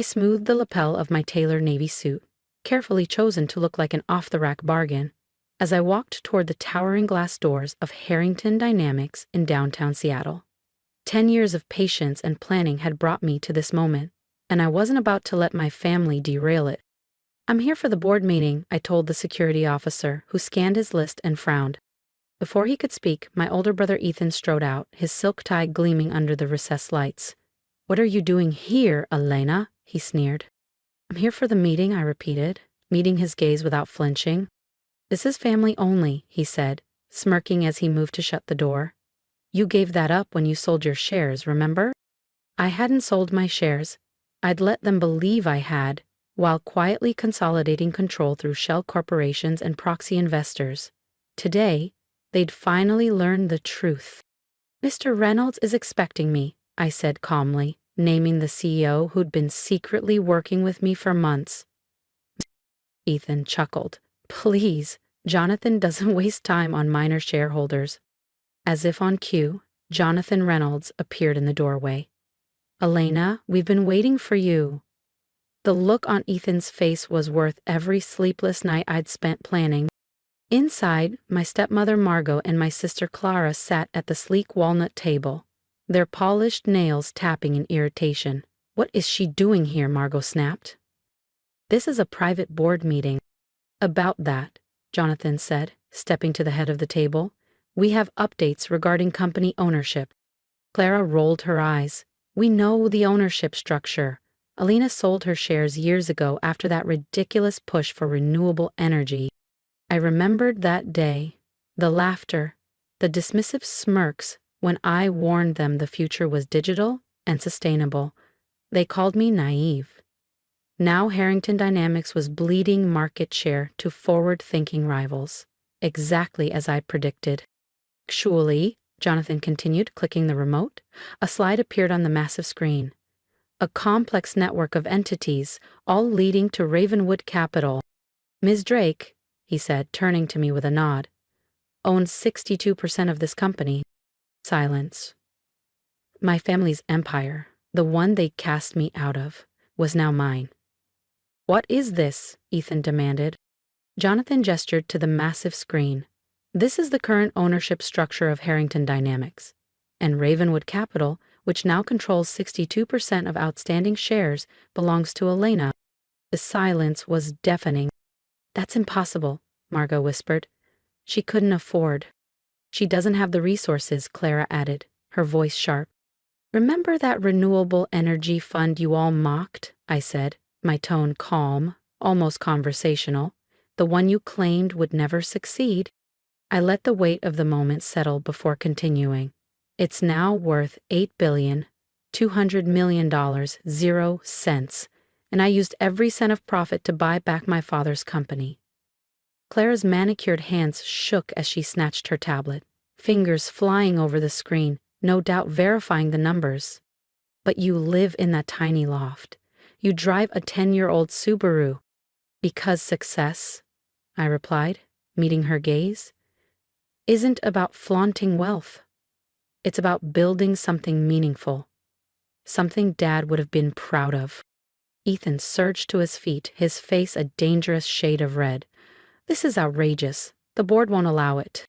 smoothed the lapel of my tailored navy suit, carefully chosen to look like an off-the-rack bargain, as I walked toward the towering glass doors of Harrington Dynamics in downtown Seattle. 10 years of patience and planning had brought me to this moment, and I wasn't about to let my family derail it. "I'm here for the board meeting," I told the security officer, who scanned his list and frowned. Before he could speak, my older brother Ethan strode out, his silk tie gleaming under the recessed lights. "What are you doing here, Elena?" he sneered. "I'm here for the meeting," I repeated, meeting his gaze without flinching. "This is family only," he said, smirking as he moved to shut the door. "You gave that up when you sold your shares, remember?" I hadn't sold my shares. I'd let them believe I had, while quietly consolidating control through shell corporations and proxy investors. Today, they'd finally learn the truth. "Mr. Reynolds is expecting me," I said calmly, naming the CEO who'd been secretly working with me for months. Ethan chuckled. "Please, Jonathan doesn't waste time on minor shareholders." As if on cue, Jonathan Reynolds appeared in the doorway. "Elena, we've been waiting for you." The look on Ethan's face was worth every sleepless night I'd spent planning. Inside, my stepmother Margot and my sister Clara sat at the sleek walnut table, their polished nails tapping in irritation. "What is she doing here?" Margot snapped. "This is a private board meeting." "About that," Jonathan said, stepping to the head of the table. "We have updates regarding company ownership." Clara rolled her eyes. "We know the ownership structure. Alina sold her shares years ago after that ridiculous push for renewable energy." I remembered that day, the laughter, the dismissive smirks when I warned them the future was digital and sustainable. They called me naive. Now Harrington Dynamics was bleeding market share to forward-thinking rivals, exactly as I predicted. "Actually," Jonathan continued, clicking the remote, a slide appeared on the massive screen. "A complex network of entities, all leading to Ravenwood Capital. Ms. Drake," he said, turning to me with a nod, "owns 62% of this company." Silence. My family's empire, the one they cast me out of, was now mine. "What is this?" Ethan demanded. Jonathan gestured to the massive screen. "This is the current ownership structure of Harrington Dynamics, and Ravenwood Capital, which now controls 62% of outstanding shares, belongs to Elena." The silence was deafening. "That's impossible," Margot whispered. "She couldn't afford." "She doesn't have the resources," Clara added, her voice sharp. "Remember that renewable energy fund you all mocked?" I said, my tone calm, almost conversational. "The one you claimed would never succeed." I let the weight of the moment settle before continuing. "It's now worth $8,200,000,000, 0 cents, and I used every cent of profit to buy back my father's company." Clara's manicured hands shook as she snatched her tablet, fingers flying over the screen, no doubt verifying the numbers. "But you live in that tiny loft. You drive a 10-year-old Subaru." "Because success," I replied, meeting her gaze, "isn't about flaunting wealth. It's about building something meaningful. Something Dad would have been proud of." Ethan surged to his feet, his face a dangerous shade of red. "This is outrageous. The board won't allow it."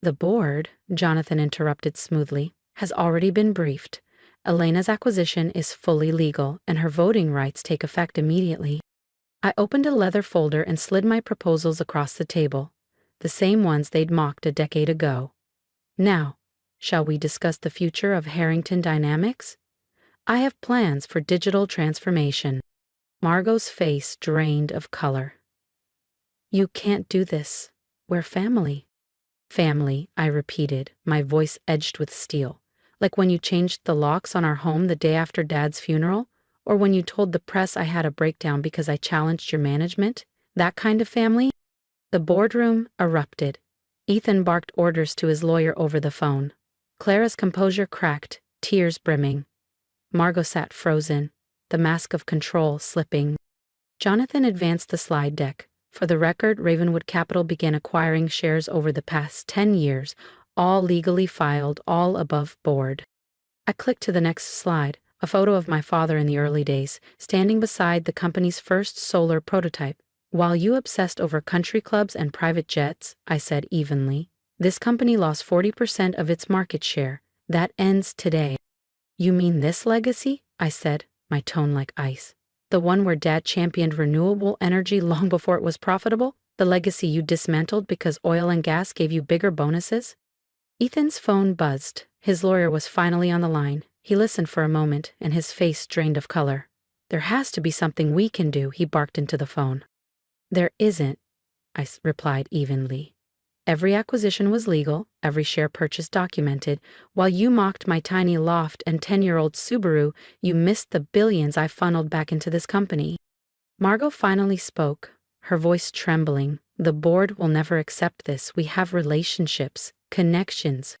"The board," Jonathan interrupted smoothly, "has already been briefed. Elena's acquisition is fully legal, and her voting rights take effect immediately." I opened a leather folder and slid my proposals across the table, the same ones they'd mocked a decade ago. "Now, shall we discuss the future of Harrington Dynamics? I have plans for digital transformation." Margot's face drained of color. "You can't do this. We're family." "Family," I repeated, my voice edged with steel. "Like when you changed the locks on our home the day after Dad's funeral? Or when you told the press I had a breakdown because I challenged your management? That kind of family?" The boardroom erupted. Ethan barked orders to his lawyer over the phone. Clara's composure cracked, tears brimming. Margot sat frozen, the mask of control slipping. Jonathan advanced the slide deck. "For the record, Ravenwood Capital began acquiring shares over the past 10 years, all legally filed, all above board." I clicked to the next slide, A photo of my father in the early days, standing beside the company's first solar prototype. While you obsessed over country clubs and private jets, I said evenly, this company lost 40% of its market share. That ends today. You mean this legacy? I said, my tone like ice. The one where Dad championed renewable energy long before it was profitable? The legacy you dismantled because oil and gas gave you bigger bonuses? Ethan's phone buzzed. His lawyer was finally on the line. He listened for a moment, and his face drained of color. There has to be something we can do, he barked into the phone. There isn't, I replied evenly. Every acquisition was legal, every share purchase documented. While you mocked my tiny loft and 10-year-old Subaru, you missed the billions I funneled back into this company. Margot finally spoke, her voice trembling. The board will never accept this. We have relationships, connections.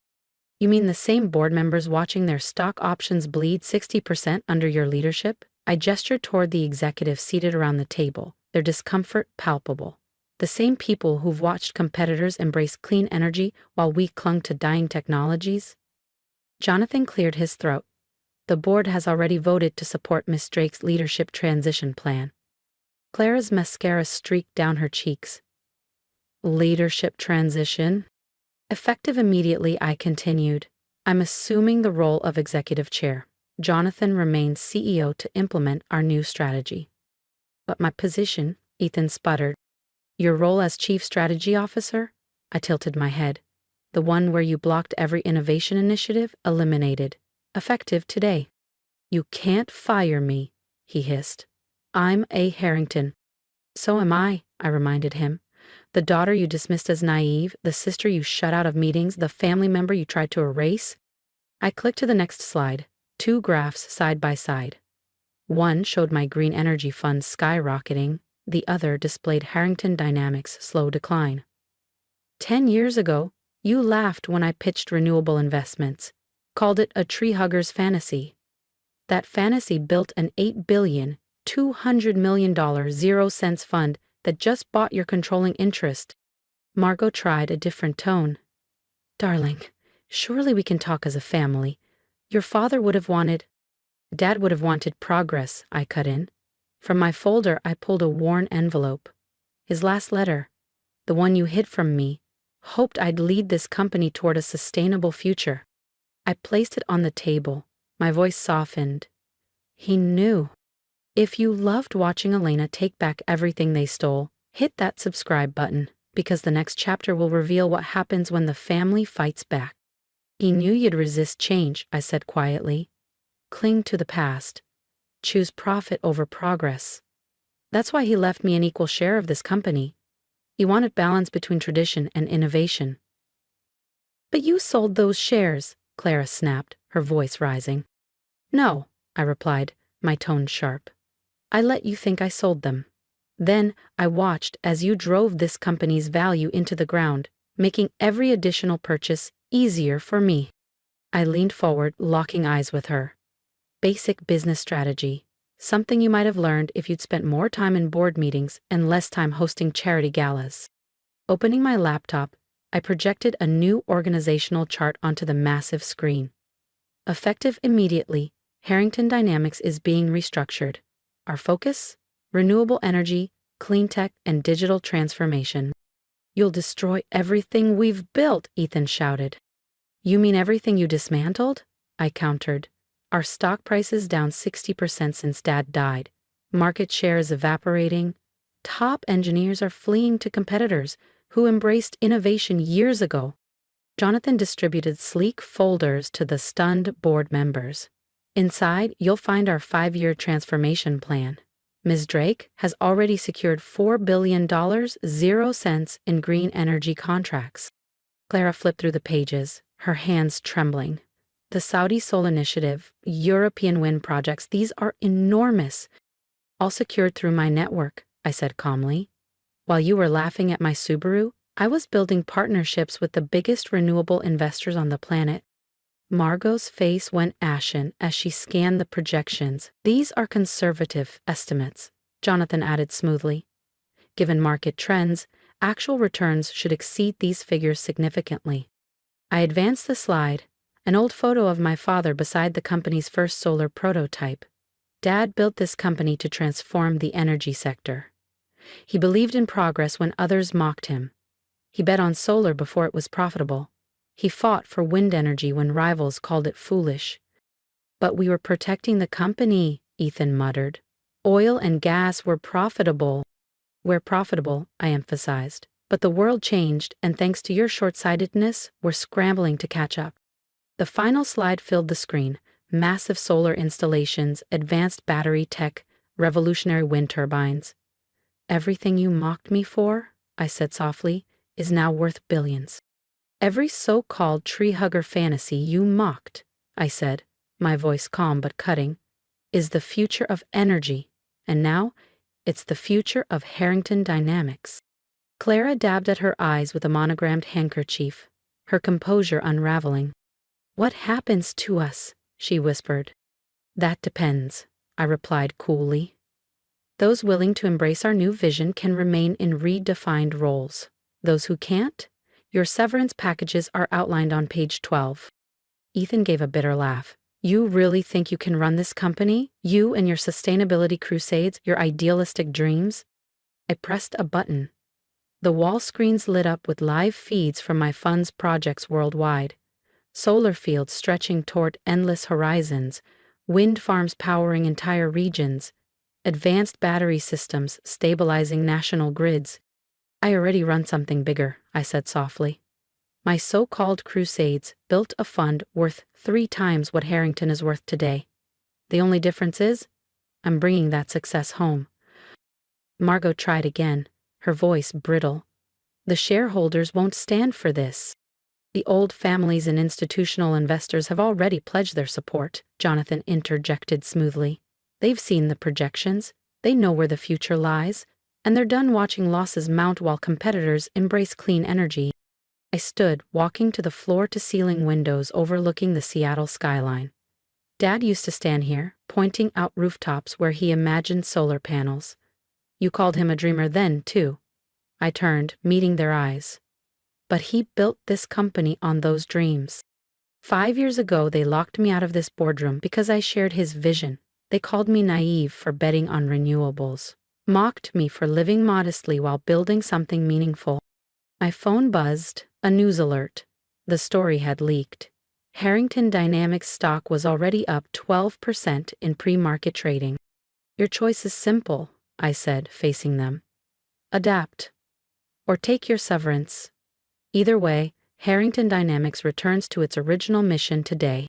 You mean the same board members watching their stock options bleed 60% under your leadership? I gestured toward the executives seated around the table, their discomfort palpable. The same people who've watched competitors embrace clean energy while we clung to dying technologies? Jonathan cleared his throat. The board has already voted to support Miss Drake's leadership transition plan. Clara's mascara streaked down her cheeks. Leadership transition? Effective immediately, I continued. I'm assuming the role of executive chair. Jonathan remains CEO to implement our new strategy. But my position, Ethan sputtered. Your role as chief strategy officer? I tilted my head. The one where you blocked every innovation initiative? Eliminated. Effective today. You can't fire me, he hissed. I'm A. Harrington. So am I reminded him. The daughter you dismissed as naive, the sister you shut out of meetings, the family member you tried to erase. I clicked to the next slide, 2 graphs side by side. One showed my green energy fund skyrocketing, the other displayed Harrington Dynamics' slow decline. 10 years ago, you laughed when I pitched renewable investments, called it a tree hugger's fantasy. That fantasy built an $8 billion, $200 million 0-cents fund that just bought your controlling interest. Margot tried a different tone. Darling, surely we can talk as a family. Your father would have wanted... Dad would have wanted progress, I cut in. From my folder, I pulled a worn envelope. His last letter, the one you hid from me, hoped I'd lead this company toward a sustainable future. I placed it on the table. My voice softened. He knew. If you loved watching Elena take back everything they stole, hit that subscribe button, because the next chapter will reveal what happens when the family fights back. He knew you'd resist change, I said quietly. Cling to the past. Choose profit over progress. That's why he left me an equal share of this company. He wanted balance between tradition and innovation. But you sold those shares, Clara snapped, her voice rising. No, I replied, my tone sharp. I let you think I sold them. Then I watched as you drove this company's value into the ground, making every additional purchase easier for me. I leaned forward, locking eyes with her. Basic business strategy. Something you might have learned if you'd spent more time in board meetings and less time hosting charity galas. Opening my laptop, I projected a new organizational chart onto the massive screen. Effective immediately, Harrington Dynamics is being restructured. Our focus? Renewable energy, clean tech, and digital transformation. You'll destroy everything we've built, Ethan shouted. You mean everything you dismantled? I countered. Our stock price is down 60% since Dad died. Market share is evaporating. Top engineers are fleeing to competitors who embraced innovation years ago. Jonathan distributed sleek folders to the stunned board members. Inside, you'll find our 5-year transformation plan. Ms. Drake has already secured $4 billion 0 cents in green energy contracts. Clara flipped through the pages, her hands trembling. The Saudi Sol Initiative, European wind projects, these are enormous. All secured through my network, I said calmly. While you were laughing at my Subaru, I was building partnerships with the biggest renewable investors on the planet. Margot's face went ashen as she scanned the projections. These are conservative estimates, Jonathan added smoothly. Given market trends, actual returns should exceed these figures significantly. I advanced the slide, An old photo of my father beside the company's first solar prototype. Dad built this company to transform the energy sector. He believed in progress when others mocked him. He bet on solar before it was profitable. He fought for wind energy when rivals called it foolish. But we were protecting the company, Ethan muttered. Oil and gas were profitable. We're profitable, I emphasized. But the world changed, and thanks to your short-sightedness, we're scrambling to catch up. The final slide filled the screen. Massive solar installations, advanced battery tech, revolutionary wind turbines. Everything you mocked me for, I said softly, is now worth billions. Every so-called tree-hugger fantasy you mocked, I said, my voice calm but cutting, is the future of energy, and now it's the future of Harrington Dynamics. Clara dabbed at her eyes with a monogrammed handkerchief, her composure unraveling. What happens to us? She whispered. That depends, I replied coolly. Those willing to embrace our new vision can remain in redefined roles. Those who can't? Your severance packages are outlined on page 12. Ethan gave a bitter laugh. You really think you can run this company? You and your sustainability crusades, your idealistic dreams? I pressed a button. The wall screens lit up with live feeds from my fund's projects worldwide. Solar fields stretching toward endless horizons, wind farms powering entire regions, advanced battery systems stabilizing national grids. I already run something bigger, I said softly. My so-called crusades built a fund worth 3 times what Harrington is worth today. The only difference is, I'm bringing that success home. Margot tried again, her voice brittle. The shareholders won't stand for this. The old families and institutional investors have already pledged their support, Jonathan interjected smoothly. They've seen the projections, they know where the future lies, and they're done watching losses mount while competitors embrace clean energy. I stood, walking to the floor-to-ceiling windows overlooking the Seattle skyline. Dad used to stand here, pointing out rooftops where he imagined solar panels. You called him a dreamer then, too. I turned, meeting their eyes. But he built this company on those dreams. 5 years ago, they locked me out of this boardroom because I shared his vision. They called me naive for betting on renewables, mocked me for living modestly while building something meaningful. My phone buzzed, a news alert. The story had leaked. Harrington Dynamics stock was already up 12% in pre-market trading. Your choice is simple, I said, facing them. Adapt. Or take your severance. Either way, Harrington Dynamics returns to its original mission today.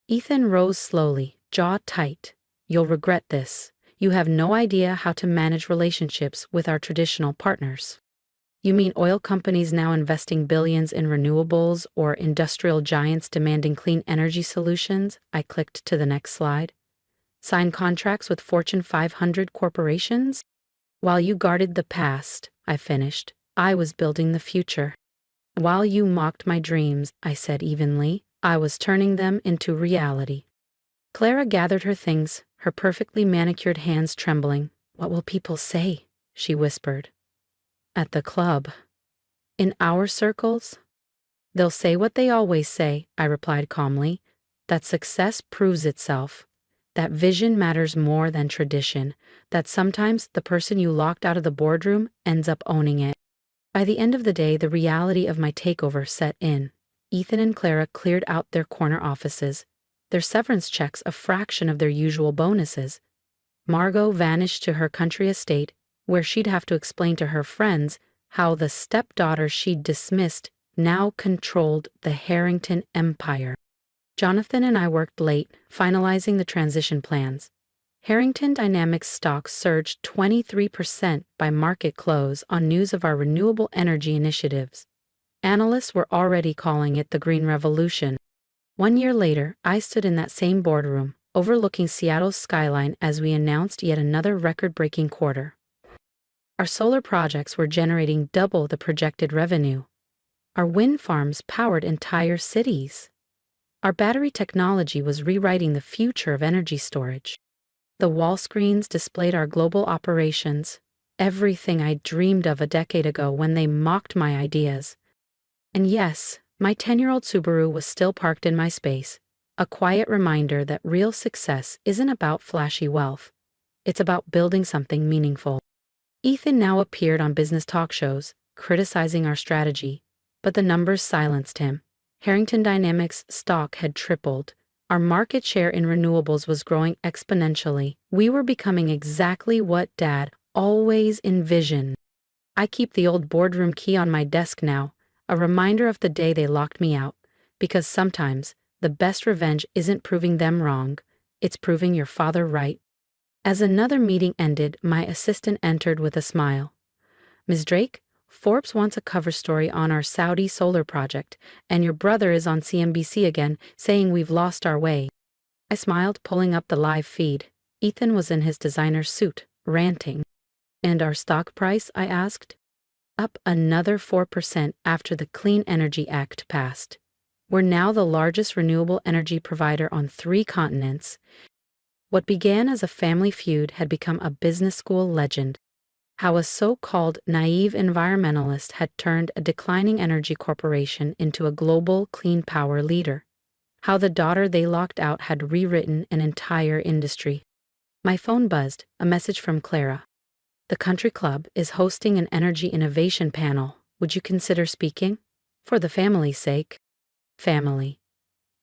Ethan rose slowly, jaw tight. You'll regret this. You have no idea how to manage relationships with our traditional partners. You mean oil companies now investing billions in renewables or industrial giants demanding clean energy solutions? I clicked to the next slide. Sign contracts with Fortune 500 corporations? While you guarded the past, I finished, I was building the future. While you mocked my dreams, I said evenly, I was turning them into reality. Clara gathered her things, her perfectly manicured hands trembling. What will people say? She whispered. At the club. In our circles? They'll say what they always say, I replied calmly, that success proves itself, that vision matters more than tradition, that sometimes the person you locked out of the boardroom ends up owning it. By the end of the day, the reality of my takeover set in. Ethan and Clara cleared out their corner offices, their severance checks a fraction of their usual bonuses. Margot vanished to her country estate, where she'd have to explain to her friends how the stepdaughter she'd dismissed now controlled the Harrington empire. Jonathan and I worked late, finalizing the transition plans. Harrington Dynamics stock surged 23% by market close on news of our renewable energy initiatives. Analysts were already calling it the Green Revolution. 1 year later, I stood in that same boardroom, overlooking Seattle's skyline as we announced yet another record-breaking quarter. Our solar projects were generating double the projected revenue. Our wind farms powered entire cities. Our battery technology was rewriting the future of energy storage. The wall screens displayed our global operations, everything I dreamed of a decade ago when they mocked my ideas. And yes, My 10-year-old Subaru was still parked in my space, a quiet reminder that real success isn't about flashy wealth. It's about building something meaningful. Ethan now appeared on business talk shows, criticizing our strategy, but the numbers silenced him. Harrington Dynamics' stock had tripled. Our market share in renewables was growing exponentially. We were becoming exactly what Dad always envisioned. I keep the old boardroom key on my desk now, a reminder of the day they locked me out, because sometimes the best revenge isn't proving them wrong, it's proving your father right. As another meeting ended, my assistant entered with a smile. "Ms. Drake, Forbes wants a cover story on our Saudi solar project, and your brother is on CNBC again, saying we've lost our way." I smiled, pulling up the live feed. Ethan was in his designer suit, ranting. "And our stock price?" I asked. "Up another 4% after the Clean Energy Act passed. We're now the largest renewable energy provider on 3 continents." What began as a family feud had become a business school legend. How a so-called naive environmentalist had turned a declining energy corporation into a global clean power leader. How the daughter they locked out had rewritten an entire industry. My phone buzzed, a message from Clara. "The country club is hosting an energy innovation panel. Would you consider speaking? For the family's sake." Family.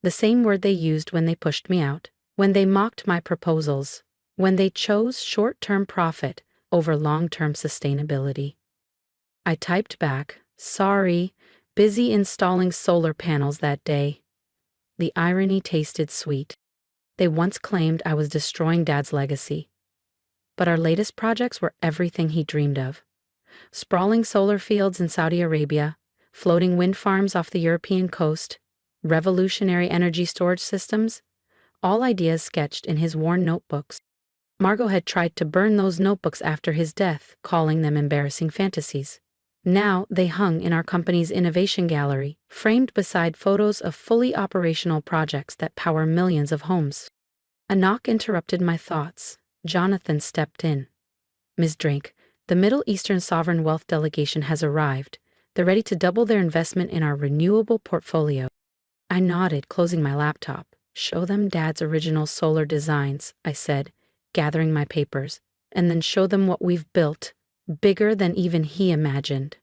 The same word they used when they pushed me out, when they mocked my proposals, when they chose short-term profit over long-term sustainability. I typed back, "Sorry, busy installing solar panels that day." The irony tasted sweet. They once claimed I was destroying Dad's legacy. But our latest projects were everything he dreamed of. Sprawling solar fields in Saudi Arabia, floating wind farms off the European coast, revolutionary energy storage systems, all ideas sketched in his worn notebooks. Margot had tried to burn those notebooks after his death, calling them embarrassing fantasies. Now they hung in our company's innovation gallery, framed beside photos of fully operational projects that power millions of homes. A knock interrupted my thoughts. Jonathan stepped in. "Ms. Drake, the Middle Eastern Sovereign Wealth Delegation has arrived. They're ready to double their investment in our renewable portfolio." I nodded, closing my laptop. "Show them Dad's original solar designs," I said, gathering my papers, "and then show them what we've built, bigger than even he imagined."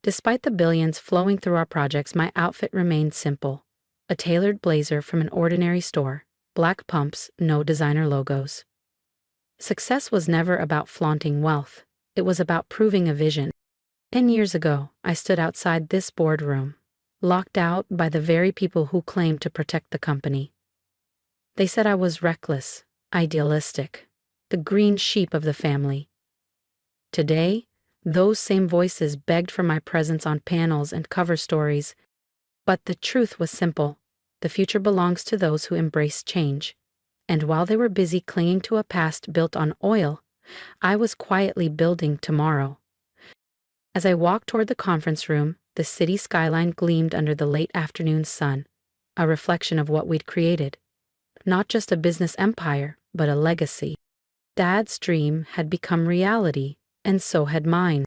Despite the billions flowing through our projects, my outfit remained simple. A tailored blazer from an ordinary store, black pumps, no designer logos. Success was never about flaunting wealth. It was about proving a vision. 10 years ago, I stood outside this boardroom, locked out by the very people who claimed to protect the company. They said I was reckless, idealistic, the green sheep of the family. Today, those same voices begged for my presence on panels and cover stories. But the truth was simple. The future belongs to those who embrace change. And while they were busy clinging to a past built on oil, I was quietly building tomorrow. As I walked toward the conference room, the city skyline gleamed under the late afternoon sun, a reflection of what we'd created. Not just a business empire, but a legacy. Dad's dream had become reality, and so had mine.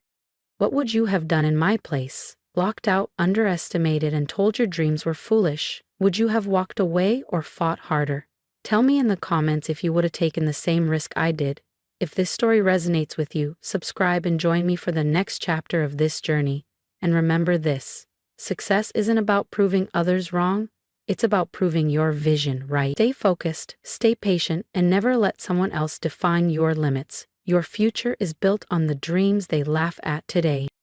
What would you have done in my place? Locked out, underestimated, and told your dreams were foolish? Would you have walked away or fought harder? Tell me in the comments if you would have taken the same risk I did. If this story resonates with you, subscribe and join me for the next chapter of this journey. And remember this: success isn't about proving others wrong, it's about proving your vision right. Stay focused, stay patient, and never let someone else define your limits. Your future is built on the dreams they laugh at today.